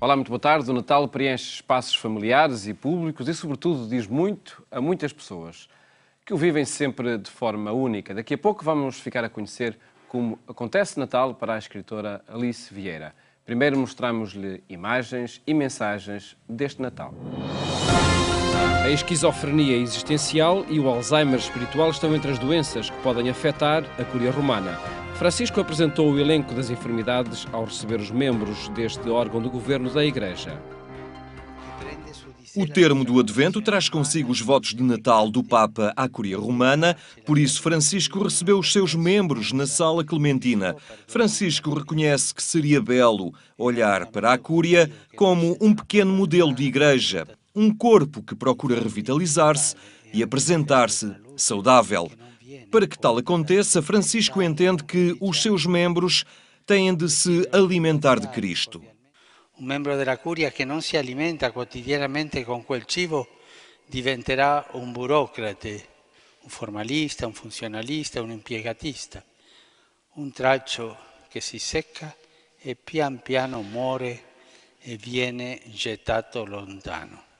Olá, muito boa tarde. O Natal preenche espaços familiares e públicos e, sobretudo, diz muito a muitas pessoas que o vivem sempre de forma única. Daqui a pouco vamos ficar a conhecer como acontece Natal para a escritora Alice Vieira. Primeiro mostramos-lhe imagens e mensagens deste Natal. A esquizofrenia existencial e o Alzheimer espiritual estão entre as doenças que podem afetar a Cúria Romana. Francisco apresentou o elenco das enfermidades ao receber os membros deste órgão de governo da Igreja. O termo do Advento traz consigo os votos de Natal do Papa à Cúria Romana, por isso Francisco recebeu os seus membros na Sala Clementina. Francisco reconhece que seria belo olhar para a Cúria como um pequeno modelo de igreja, um corpo que procura revitalizar-se e apresentar-se saudável. Para que tal aconteça, Francisco entende que os seus membros têm de se alimentar de Cristo. Un membro della Curia che non si alimenta quotidianamente con quel cibo diventerà un burocrate, un formalista, un funzionalista, un impiegatista, un traccio che si secca e pian piano muore e viene gettato lontano.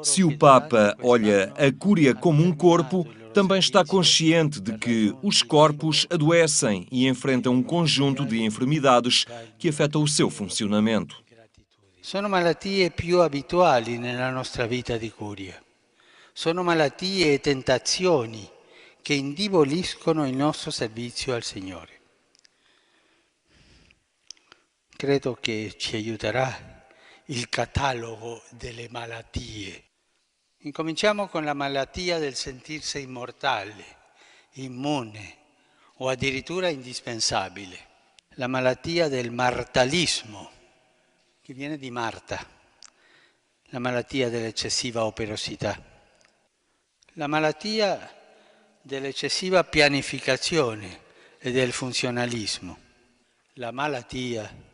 Se o Papa olha a Cúria como um corpo, também está consciente de que os corpos adoecem e enfrentam um conjunto de enfermidades que afetam o seu funcionamento. Sono malattie più abituali nella nostra vita di curia. Sono malattie e tentazioni che indeboliscono il nostro servizio al Signore. Credo che ci aiuterà il catalogo delle malattie. Incominciamo con la malattia del sentirsi immortale, immune o addirittura indispensabile. La malattia del martalismo, che viene di Marta. La malattia dell'eccessiva operosità. La malattia dell'eccessiva pianificazione e del funzionalismo. La malattia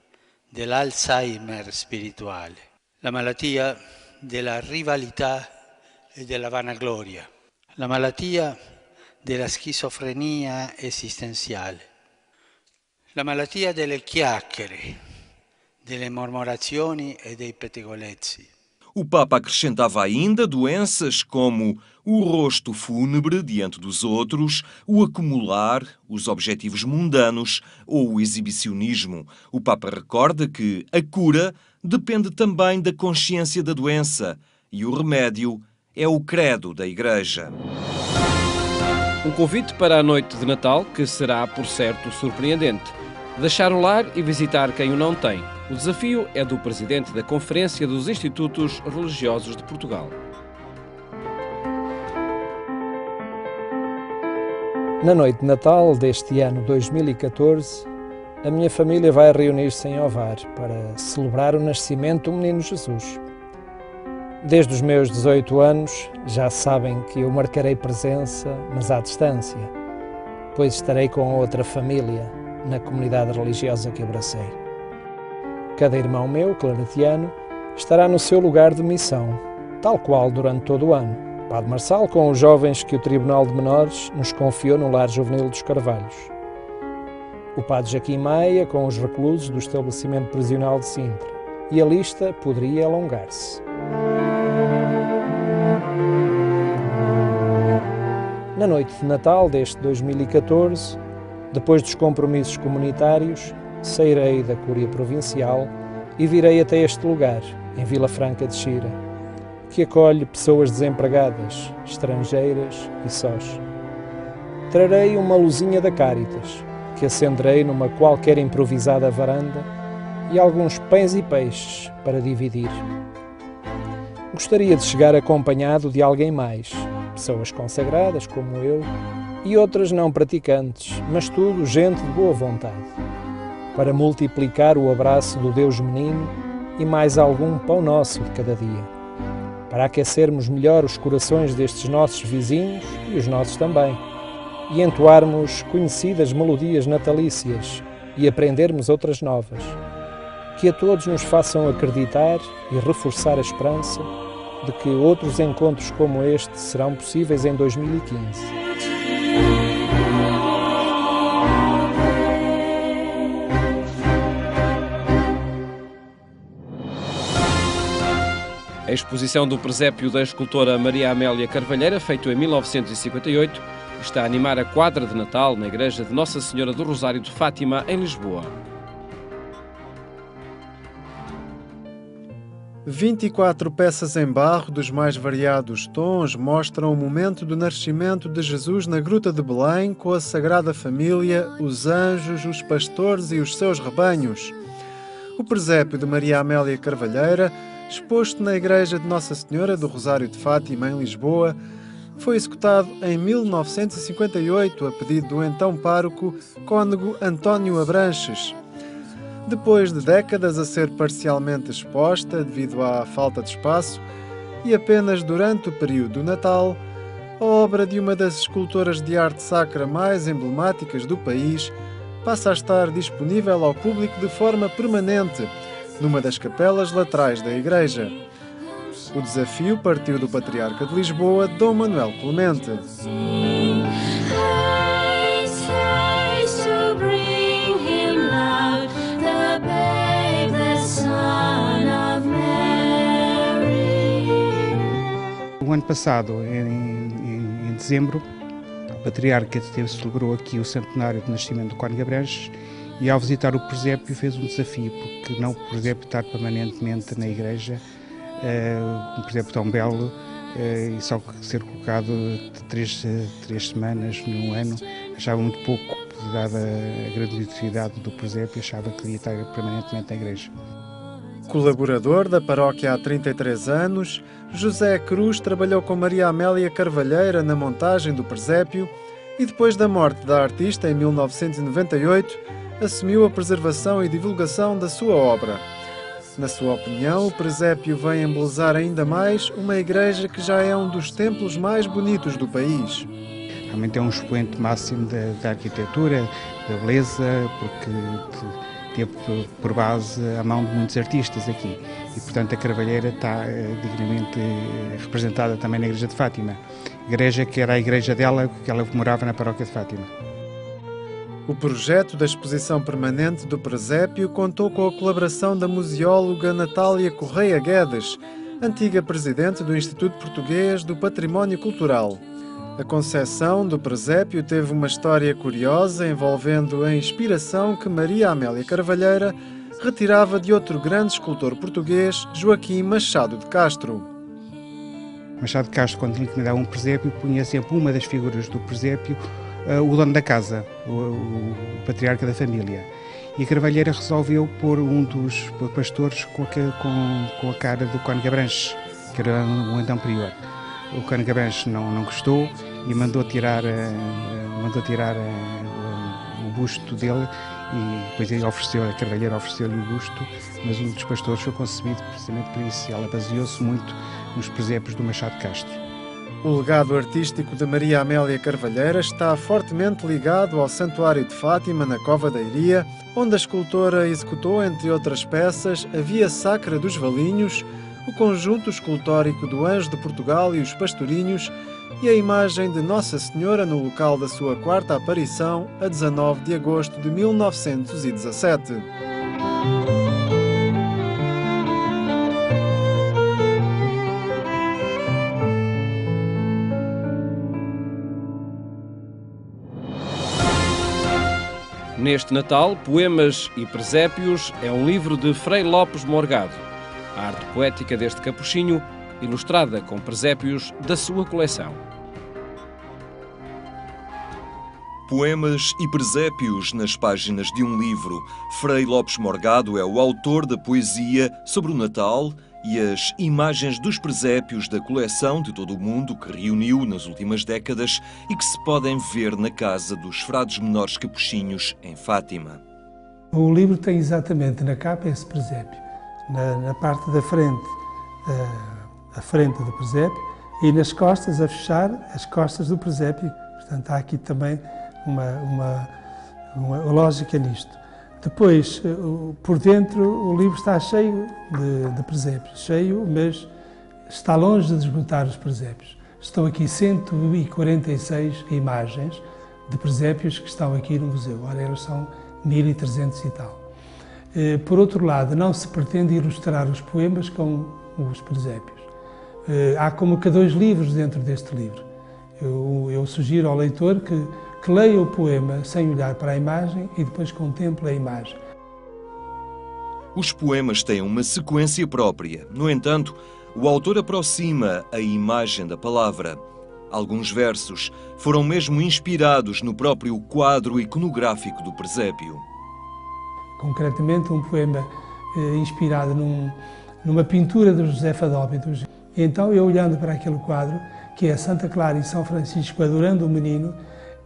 dell'Alzheimer spirituale, la malattia della rivalità e della vanagloria, la malattia della schizofrenia esistenziale, la malattia delle chiacchiere, delle mormorazioni e dei pettegolezzi. O Papa acrescentava ainda doenças como o rosto fúnebre diante dos outros, o acumular, os objetivos mundanos ou o exibicionismo. O Papa recorda que a cura depende também da consciência da doença e o remédio é o credo da Igreja. Um convite para a noite de Natal que será, por certo, surpreendente. Deixar o lar e visitar quem o não tem. O desafio é do presidente da Conferência dos Institutos Religiosos de Portugal. Na noite de Natal deste ano 2014, a minha família vai reunir-se em Ovar para celebrar o nascimento do menino Jesus. Desde os meus 18 anos já sabem que eu marcarei presença, mas à distância, pois estarei com outra família na comunidade religiosa que abracei. Cada irmão meu, claretiano, estará no seu lugar de missão, tal qual durante todo o ano. Padre Marçal com os jovens que o Tribunal de Menores nos confiou no Lar Juvenil dos Carvalhos. O Padre Joaquim Maia com os reclusos do estabelecimento prisional de Sintra. E a lista poderia alongar-se. Na noite de Natal deste 2014, depois dos compromissos comunitários, sairei da Cúria Provincial e virei até este lugar, em Vila Franca de Xira, que acolhe pessoas desempregadas, estrangeiras e sós. Trarei uma luzinha da Cáritas, que acenderei numa qualquer improvisada varanda, e alguns pães e peixes para dividir. Gostaria de chegar acompanhado de alguém mais, pessoas consagradas como eu, e outras não praticantes, mas tudo gente de boa vontade, para multiplicar o abraço do Deus menino e mais algum pão nosso de cada dia, para aquecermos melhor os corações destes nossos vizinhos e os nossos também, e entoarmos conhecidas melodias natalícias e aprendermos outras novas, que a todos nos façam acreditar e reforçar a esperança de que outros encontros como este serão possíveis em 2015. exposição do presépio da escultora Maria Amélia Carvalheira, feito em 1958, está a animar a quadra de Natal na igreja de Nossa Senhora do Rosário de Fátima, em Lisboa. 24 peças em barro dos mais variados tons mostram o momento do nascimento de Jesus na Gruta de Belém, com a Sagrada Família, os anjos, os pastores e os seus rebanhos. O presépio de Maria Amélia Carvalheira, exposto na igreja de Nossa Senhora do Rosário de Fátima, em Lisboa, foi executado em 1958 a pedido do então pároco cônego António Abranches. Depois de décadas a ser parcialmente exposta devido à falta de espaço e apenas durante o período do Natal, a obra de uma das escultoras de arte sacra mais emblemáticas do país passa a estar disponível ao público de forma permanente numa das capelas laterais da igreja. O desafio partiu do Patriarca de Lisboa, Dom Manuel Clemente. O ano passado, em dezembro, o Patriarca celebrou aqui o centenário do nascimento do cônego Abranches e, ao visitar o presépio, fez um desafio, porque não o presépio estar permanentemente na igreja, um presépio tão belo, e só ser colocado três semanas num ano, achava muito pouco, dada a grandiosidade do presépio, achava que devia estar permanentemente na igreja. Colaborador da paróquia há 33 anos, José Cruz trabalhou com Maria Amélia Carvalheira na montagem do presépio e, depois da morte da artista em 1998, assumiu a preservação e divulgação da sua obra. Na sua opinião, o presépio vem embelezar ainda mais uma igreja que já é um dos templos mais bonitos do país. Realmente é um expoente máximo da arquitetura, da beleza, porque teve por base a mão de muitos artistas aqui. E, portanto, a Carvalheira está dignamente representada também na igreja de Fátima. Igreja que era a igreja dela, que ela morava na paróquia de Fátima. O projeto da exposição permanente do presépio contou com a colaboração da museóloga Natália Correia Guedes, antiga presidente do Instituto Português do Património Cultural. A concepção do presépio teve uma história curiosa envolvendo a inspiração que Maria Amélia Carvalheira retirava de outro grande escultor português, Joaquim Machado de Castro. Machado de Castro, quando lhe encomendava um presépio, punha sempre uma das figuras do presépio, o dono da casa, o patriarca da família. E a Carvalheira resolveu pôr um dos pastores com a cara do cônego Abranches, que era o então prior. O cônego Abranches não gostou e mandou tirar o busto dele, e depois ele a Carvalheira ofereceu-lhe o busto, mas um dos pastores foi concebido precisamente por isso. Ela baseou-se muito nos presépios do Machado de Castro. O legado artístico de Maria Amélia Carvalheira está fortemente ligado ao Santuário de Fátima, na Cova da Iria, onde a escultora executou, entre outras peças, a Via Sacra dos Valinhos, o conjunto escultórico do Anjo de Portugal e os Pastorinhos e a imagem de Nossa Senhora no local da sua quarta aparição, a 19 de agosto de 1917. Neste Natal, Poemas e Presépios é um livro de Frei Lopes Morgado. A arte poética deste capuchinho, ilustrada com presépios da sua coleção. Poemas e presépios nas páginas de um livro. Frei Lopes Morgado é o autor da poesia sobre o Natal e as imagens dos presépios da coleção de todo o mundo que reuniu nas últimas décadas e que se podem ver na casa dos frades menores capuchinhos em Fátima. O livro tem exatamente na capa esse presépio, na parte da frente, a frente do presépio, e nas costas, a fechar as costas do presépio. Portanto, há aqui também uma lógica nisto. Depois, por dentro, o livro está cheio de presépios, cheio, mas está longe de esgotar os presépios. Estão aqui 146 imagens de presépios que estão aqui no museu. Ora, eles são 1300 e tal. Por outro lado, não se pretende ilustrar os poemas com os presépios. Há como que 2 livros dentro deste livro. Eu sugiro ao leitor que leia o poema sem olhar para a imagem e depois contemple a imagem. Os poemas têm uma sequência própria. No entanto, o autor aproxima a imagem da palavra. Alguns versos foram mesmo inspirados no próprio quadro iconográfico do presépio. Concretamente, um poema inspirado numa pintura de José Fadóbitos. Então, eu olhando para aquele quadro, que é Santa Clara e São Francisco adorando o menino,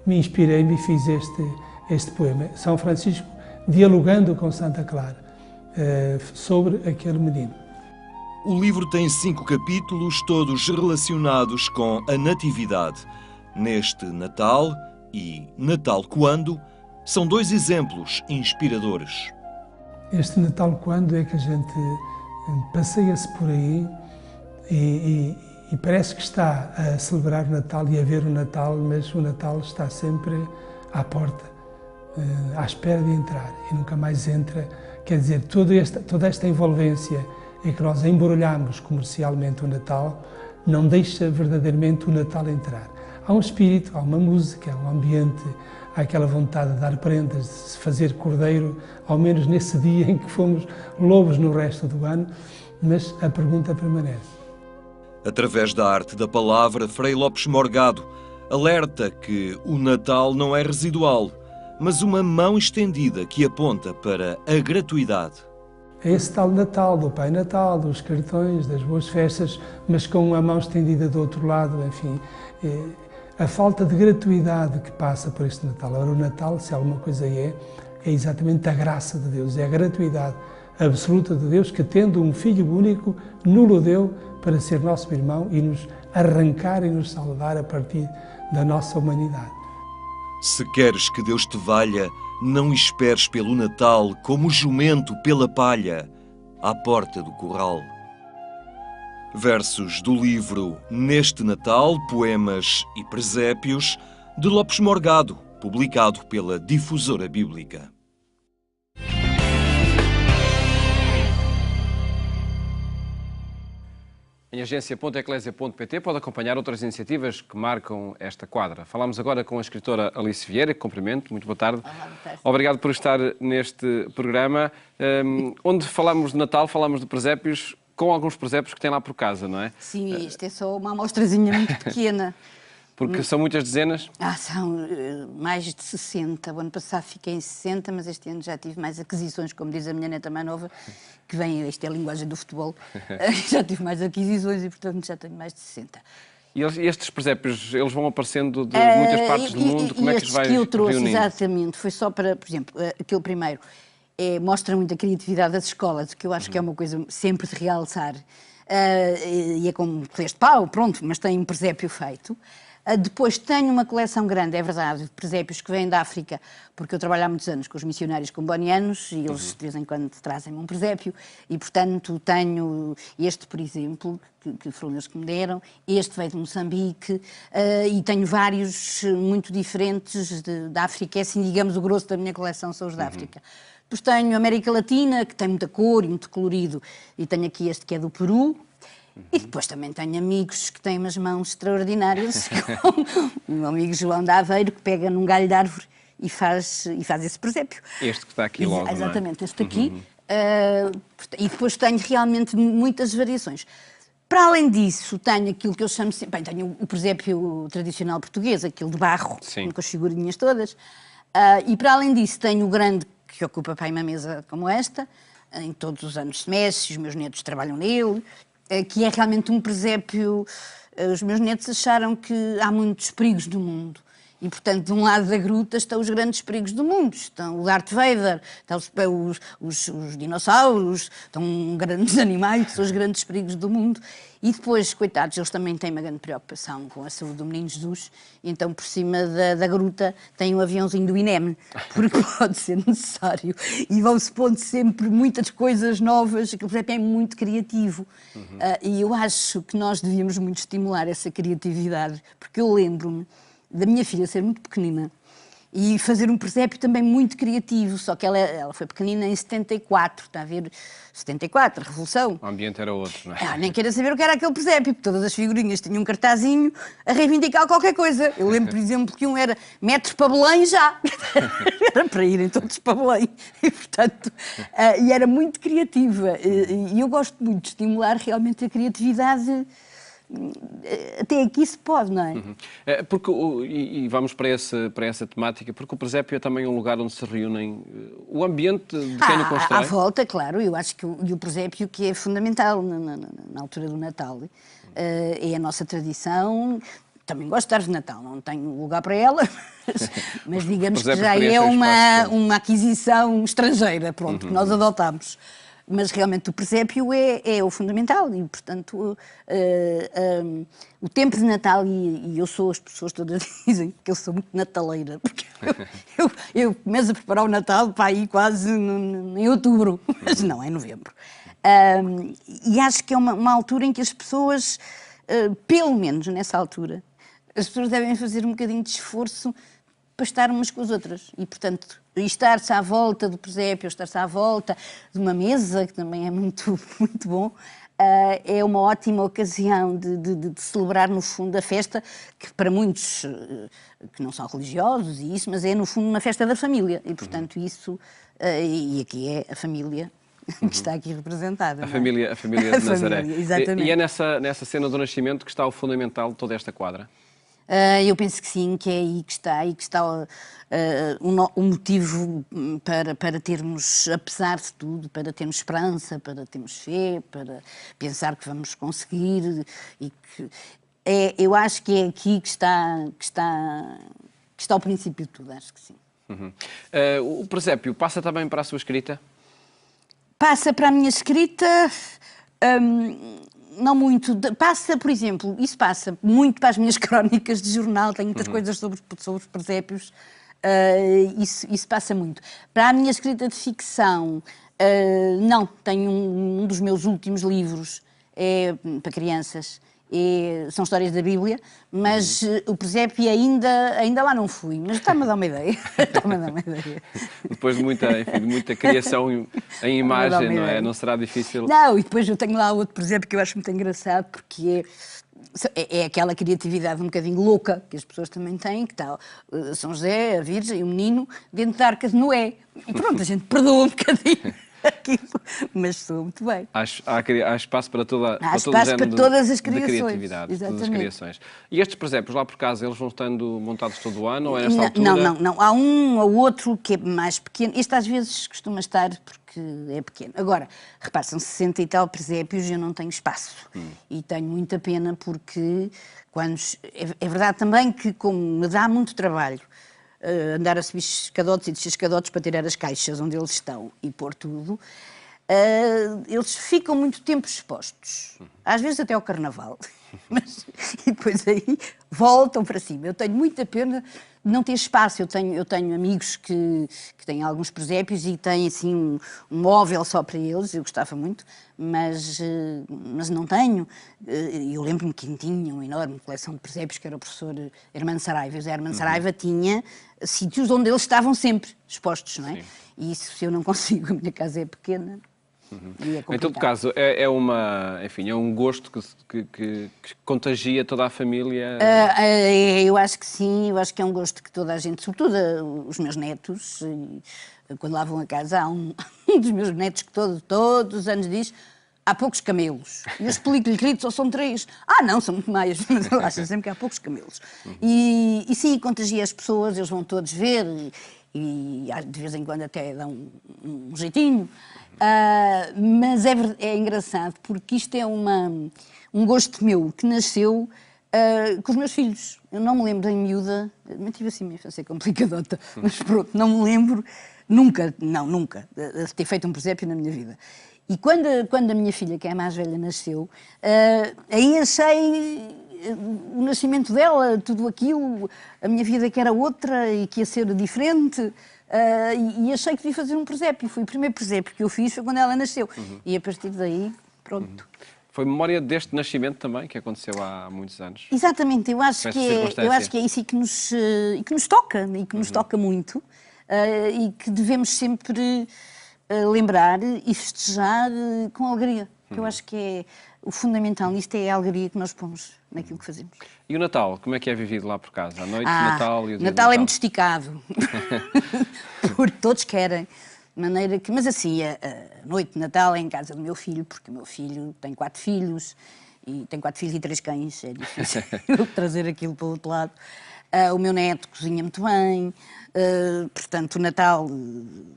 me inspirei-me e fiz este poema. São Francisco dialogando com Santa Clara sobre aquele menino. O livro tem 5 capítulos, todos relacionados com a Natividade. Neste Natal e Natal Quando são 2 exemplos inspiradores. Este Natal Quando é que a gente passeia-se por aí e parece que está a celebrar o Natal e a ver o Natal, mas o Natal está sempre à porta, à espera de entrar e nunca mais entra. Quer dizer, toda esta envolvência em que nós embrulhamos comercialmente o Natal não deixa verdadeiramente o Natal entrar. Há um espírito, há uma música, há um ambiente, há aquela vontade de dar prendas, de se fazer cordeiro, ao menos nesse dia em que fomos lobos no resto do ano, mas a pergunta permanece. Através da arte da palavra, Frei Lopes Morgado alerta que o Natal não é residual, mas uma mão estendida que aponta para a gratuidade. É esse tal Natal, do Pai Natal, dos cartões, das boas festas, mas com a mão estendida do outro lado, enfim. A falta de gratuidade que passa por este Natal. Ora, o Natal, se alguma coisa é exatamente a graça de Deus, é a gratuidade absoluta de Deus que, tendo um Filho único, nulo deu para ser nosso irmão e nos arrancar e nos salvar a partir da nossa humanidade. Se queres que Deus te valha, não esperes pelo Natal como o jumento pela palha, à porta do curral. Versos do livro Neste Natal, Poemas e Presépios, de Lopes Morgado, publicado pela Difusora Bíblica. Em agência.eclesia.pt pode acompanhar outras iniciativas que marcam esta quadra. Falamos agora com a escritora Alice Vieira, que cumprimento. Muito boa tarde. Olá, boa tarde. Obrigado por estar neste programa, onde falamos de Natal, falamos de presépios, com alguns presépios que tem lá por casa, não é? Sim, isto é só uma amostrazinha muito pequena. Porque são muitas dezenas? São mais de 60. O ano passado fiquei em 60, mas este ano já tive mais aquisições, como diz a minha neta mais nova, que vem, isto é a linguagem do futebol, já tive mais aquisições e, portanto, já tenho mais de 60. E estes presépios, eles vão aparecendo de muitas partes do mundo? Como é que os vais que eu trouxe, reunindo? exatamente, foi só para, por exemplo, aquele primeiro, mostra muito a criatividade das escolas, que eu acho que é uma coisa sempre de realçar. E é como colheres de pau, pronto, mas tem um presépio feito. Depois tenho uma coleção grande, é verdade, de presépios que vêm da África, porque eu trabalho há muitos anos com os missionários combonianos e eles de vez em quando trazem-me um presépio e, portanto, tenho este, por exemplo, que foram eles que me deram, este veio de Moçambique e tenho vários muito diferentes da África, é assim, digamos, o grosso da minha coleção são os da África. Depois tenho a América Latina, que tem muita cor e muito colorido, e tenho aqui este que é do Peru. E depois também tenho amigos que têm umas mãos extraordinárias, como o meu amigo João da Aveiro, que pega num galho de árvore e faz esse presépio. Este que está aqui logo, exatamente, não é? Este aqui. E depois tenho realmente muitas variações. Para além disso, tenho aquilo que eu chamo sempre... Bem, tenho o presépio tradicional português, aquele de barro, com as figurinhas todas. E para além disso, tenho o grande, que ocupa para aí uma mesa como esta, em todos os anos se mexe, os meus netos trabalham nele, que é realmente um presépio. Os meus netos acharam que há muitos perigos no mundo. E, portanto, de um lado da gruta estão os grandes perigos do mundo. Estão o Darth Vader, estão os dinossauros, estão grandes animais, que são os grandes perigos do mundo. E depois, coitados, eles também têm uma grande preocupação com a saúde do menino Jesus. E então, por cima da gruta, tem um aviãozinho do INEM, porque pode ser necessário. E vão-se pondo sempre muitas coisas novas. Aquilo, por exemplo, é muito criativo. E eu acho que nós devíamos muito estimular essa criatividade, porque eu lembro-me da minha filha ser muito pequenina E fazer um presépio também muito criativo, só que ela foi pequenina em 74, está a ver? 74, Revolução. O ambiente era outro, não é? Nem queria saber o que era aquele presépio, porque todas as figurinhas tinham um cartazinho a reivindicar qualquer coisa. Eu lembro, por exemplo, que um era metros para Belém já. Era para irem todos para Belém. E, portanto, e era muito criativa. E eu gosto muito de estimular realmente a criatividade. Até aqui se pode, não é? Porque, e vamos para essa temática, porque o presépio é também um lugar onde se reúnem o ambiente de quem o constrói. À volta, claro, eu acho que o presépio que é fundamental na altura do Natal, é a nossa tradição. Também gosto de árvore de Natal, não tenho lugar para ela, mas digamos que já é uma aquisição estrangeira, pronto, que nós adotámos. Mas realmente o presépio é o fundamental e, portanto, o tempo de Natal, e as pessoas todas dizem que eu sou muito nataleira, porque eu começo a preparar o Natal para aí quase em outubro, mas não, é em novembro. E acho que é uma altura em que as pessoas, pelo menos nessa altura, as pessoas devem fazer um bocadinho de esforço para estar umas com as outras e, portanto, estar-se à volta do presépio, estar-se à volta de uma mesa, que também é muito, muito bom, é uma ótima ocasião de celebrar, no fundo, a festa, que para muitos que não são religiosos e isso, mas é, no fundo, uma festa da família e, portanto, isso, e aqui é a família que está aqui representada. A família de Nazaré. Exatamente. E é nessa cena do nascimento que está o fundamental de toda esta quadra? Eu penso que sim, que é aí que está o motivo para termos, apesar de tudo, para termos esperança, para termos fé, para pensar que vamos conseguir. E que eu acho que é aqui que está o princípio de tudo, acho que sim. O presépio passa também para a sua escrita? Passa para a minha escrita... não muito. Passa, por exemplo, isso passa muito para as minhas crónicas de jornal, tenho muitas coisas sobre os presépios, isso passa muito. Para a minha escrita de ficção, não, tenho um dos meus últimos livros, é para crianças, são histórias da Bíblia, mas o presépio ainda lá não fui, mas está-me a dar uma ideia. Depois de muita criação em imagem, não é? Não será difícil? Não, e depois eu tenho lá outro presépio que eu acho muito engraçado, porque é aquela criatividade um bocadinho louca que as pessoas também têm, que está São José, a Virgem e o menino dentro da Arca de Noé. E pronto, a gente perdoa um bocadinho aquilo, mas soa muito bem. Há espaço para todas as criações. Criatividade, todas as criações. E estes presépios lá por casa, eles vão estando montados todo o ano ou é nesta altura? Não. Há um ou outro que é mais pequeno. Este às vezes costuma estar porque é pequeno. Agora, repare, são 60 e tal presépios e eu não tenho espaço. E tenho muita pena porque é verdade também que, como me dá muito trabalho andar a subir escadotes e descer escadotes para tirar as caixas onde eles estão e pôr tudo, eles ficam muito tempo expostos. Às vezes até ao Carnaval. E depois aí voltam para cima. Eu tenho muita pena de não ter espaço. Eu tenho amigos que têm alguns presépios e têm assim um móvel só para eles. Eu gostava muito, mas não tenho. Eu lembro-me que tinha uma enorme coleção de presépios, que era o professor Hermano Saraiva. O Zé Hermano Saraiva tinha sítios onde eles estavam sempre expostos, não é? Sim. E isso, se eu não consigo, a minha casa é pequena. Em todo caso, é um gosto que contagia toda a família? Eu acho que sim, eu acho que é um gosto que toda a gente, sobretudo os meus netos, quando lá vão a casa, há um dos meus netos que todos os anos diz: há poucos camelos. E eu explico-lhe, querido, só são 3. Não, são muito mais, mas ele acha sempre que há poucos camelos. E sim, contagia as pessoas, eles vão todos ver e de vez em quando até dão um jeitinho. Mas é engraçado porque isto é um gosto meu que nasceu com os meus filhos. Eu não me lembro em miúda, não tive assim uma infância complicadota, mas pronto, não me lembro nunca de ter feito um presépio na minha vida. E quando a minha filha, que é a mais velha, nasceu, aí achei o nascimento dela, tudo aquilo, a minha vida que era outra e que ia ser diferente. E achei que devia fazer um presépio. Foi o primeiro presépio que eu fiz, foi quando ela nasceu. E a partir daí, pronto. foi memória deste nascimento também, que aconteceu há muitos anos. Exatamente, eu acho que é isso e que nos toca, e que nos toca muito, e que devemos sempre lembrar e festejar com alegria. Eu acho que é o fundamental nisto, é a alegria que nós pomos naquilo que fazemos. E o Natal, como é que é vivido lá por casa? A noite de Natal e o dia o Natal é muito esticado, porque todos querem. De maneira que, mas assim, a noite de Natal é em casa do meu filho, porque o meu filho tem 4 filhos, e tem 4 filhos e 3 cães, é difícil trazer aquilo para o outro lado. O meu neto cozinha muito bem, portanto o Natal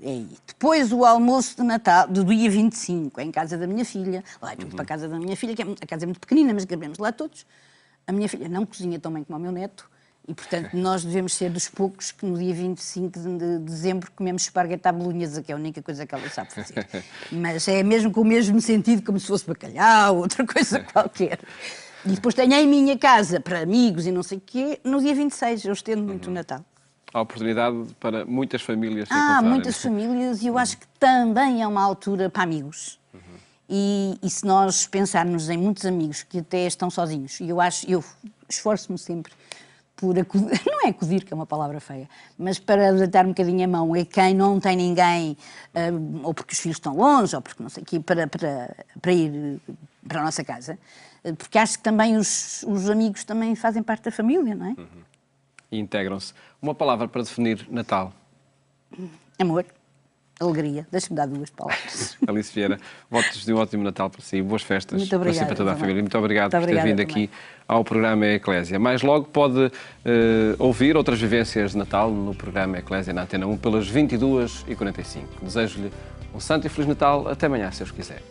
é aí. Depois o almoço de Natal, do dia 25, é em casa da minha filha, lá é tudo para a casa da minha filha, que a casa é muito pequenina, mas cabemos lá todos. A minha filha não cozinha tão bem como o meu neto, e, portanto, nós devemos ser dos poucos que no dia 25 de dezembro comemos esparguete à bolonhesa, que é a única coisa que ela sabe fazer. Mas é mesmo com o mesmo sentido, como se fosse bacalhau, outra coisa qualquer. E depois tenho em minha casa, para amigos e não sei o quê, no dia 26, eu estendo muito o Natal. Há oportunidade para muitas famílias se encontrarem. Muitas famílias, e eu acho que também é uma altura para amigos. E se nós pensarmos em muitos amigos que até estão sozinhos, e eu esforço-me sempre por acudir, não é acudir, que é uma palavra feia, mas para dar um bocadinho a mão a quem não tem ninguém, ou porque os filhos estão longe, ou porque não sei o quê, para ir para a nossa casa, porque acho que também os amigos também fazem parte da família, não é? E integram-se. Uma palavra para definir Natal. Amor. Alegria. Deixa-me dar 2 palavras. Alice Vieira, votos de um ótimo Natal para si, boas festas. Muito obrigada, para si, para toda a família. Muito obrigado por ter vindo aqui ao programa Eclésia. Mais logo pode ouvir outras vivências de Natal no programa Eclésia na Antena 1 pelas 22h45. Desejo-lhe um santo e feliz Natal. Até amanhã, se Deus quiser.